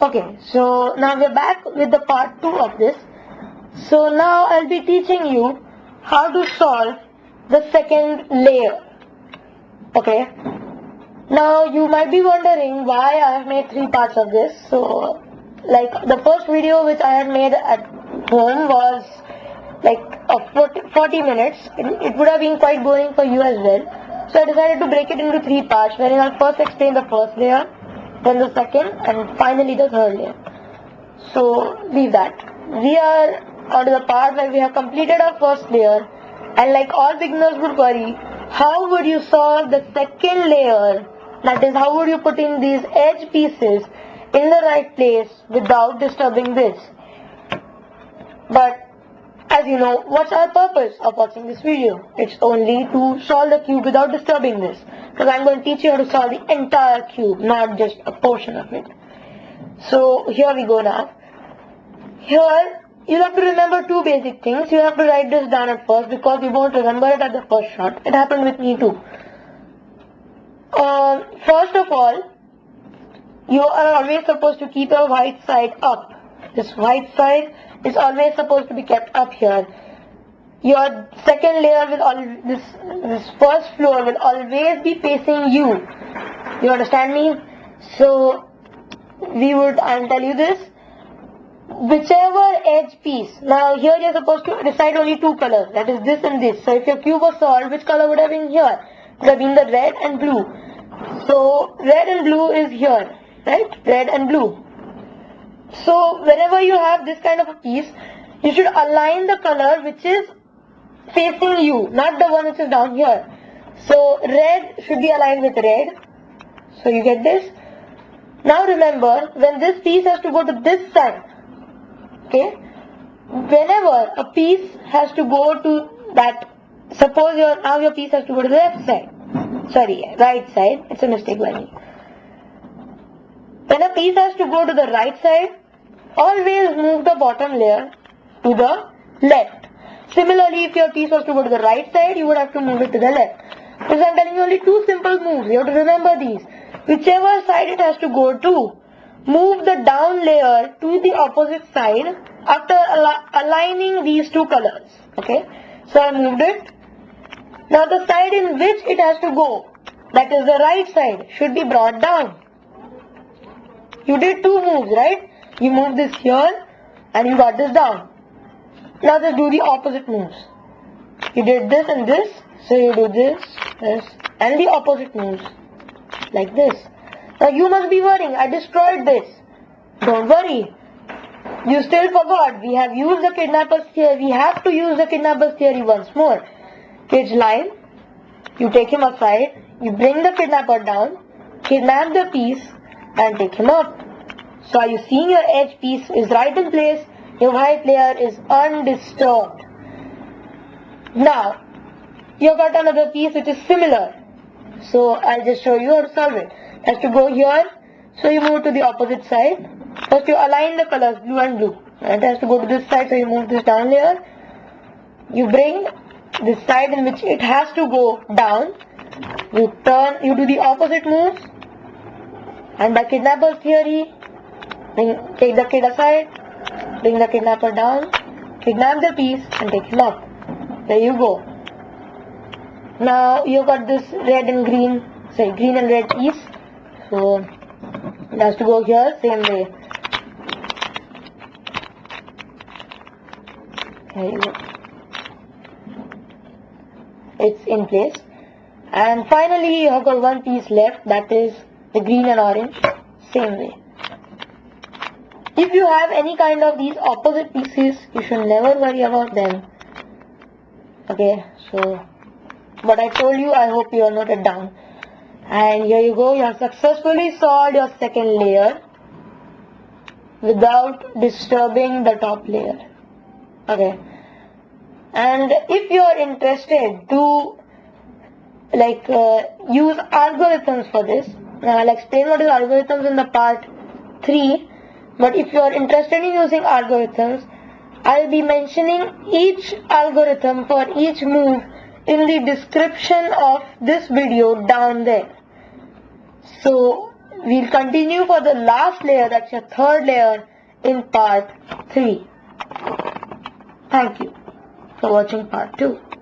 Okay, so now we're back with the part 2 of this. So now I'll be teaching you how to solve the second layer. Okay, now you might be wondering why I have made 3 parts of this. So like the first video which I had made at home was like 40 minutes. It would have been quite boring for you as well. So I decided to break it into 3 parts, wherein I'll first explain the first layer, then the second, and finally the third layer. So leave that. We are on to the part where we have completed our first layer, and like all beginners would worry, how would you solve the second layer? That is, how would you put in these edge pieces in the right place without disturbing this? But as you know, what's our purpose of watching this video? It's only to solve the cube without disturbing this. Because I'm going to teach you how to solve the entire cube, not just a portion of it. So here we go now. Here, you'll have to remember 2 basic things. You have to write this down at first because you won't remember it at the first shot. It happened with me too. First of all, you are always supposed to keep your white side up. This white side is always supposed to be kept up here. Your second layer will this first floor will always be facing you. You understand me? So I'll tell you this. Whichever edge piece. Now here you're supposed to decide only 2 colors. That is this and this. So if your cube was solved, which color would have been here? It would have been the red and blue. So red and blue is here. Right? Red and blue. So whenever you have this kind of a piece, you should align the color which is facing you, not the one which is down here. So red should be aligned with red. So you get this. Now remember, when this piece has to go to this side, okay, whenever a piece has to go to that, suppose now your piece has to go to the left side, right side, it's a mistake by me. When a piece has to go to the right side, always move the bottom layer to the left. Similarly, if your piece was to go to the right side, you would have to move it to the left. Because I'm telling you only 2 simple moves. You have to remember these. Whichever side it has to go to, move the down layer to the opposite side after aligning these 2 colors. Okay? So I moved it. Now the side in which it has to go, that is the right side, should be brought down. You did 2 moves, right? You moved this here and you got this down. Now just do the opposite moves. You did this and this, so you do this, and the opposite moves. Like this. Now you must be worrying, I destroyed this. Don't worry. You still forgot, we have used the kidnapper's theory. We have to use the kidnapper's theory once more. Kid's line, you take him aside, you bring the kidnapper down, kidnap the piece, and take him up. So are you seeing your edge piece is right in place, your white layer is undisturbed. Now, you've got another piece which is similar. So I'll just show you how to solve it. It has to go here, so you move to the opposite side. First you align the colors, blue and blue. And it has to go to this side, so you move this down layer. You bring this side in which it has to go down. You do the opposite moves. And by kidnapper's theory, take the kid aside, bring the kidnapper down, kidnap the piece and take him up. There you go. Now you've got this green and red piece. So it has to go here, same way. There you go. It's in place. And finally you have got 1 piece left, that is the green and orange, same way. If you have any kind of these opposite pieces, you should never worry about them. Okay, so what I told you, I hope you all noted down. And here you go, you have successfully solved your second layer without disturbing the top layer. Okay, and if you are interested to use algorithms for this, I'll explain what is algorithms in the part 3, but if you are interested in using algorithms, I'll be mentioning each algorithm for each move in the description of this video down there. So we'll continue for the last layer, that's your third layer, in part 3. Thank you for watching part 2.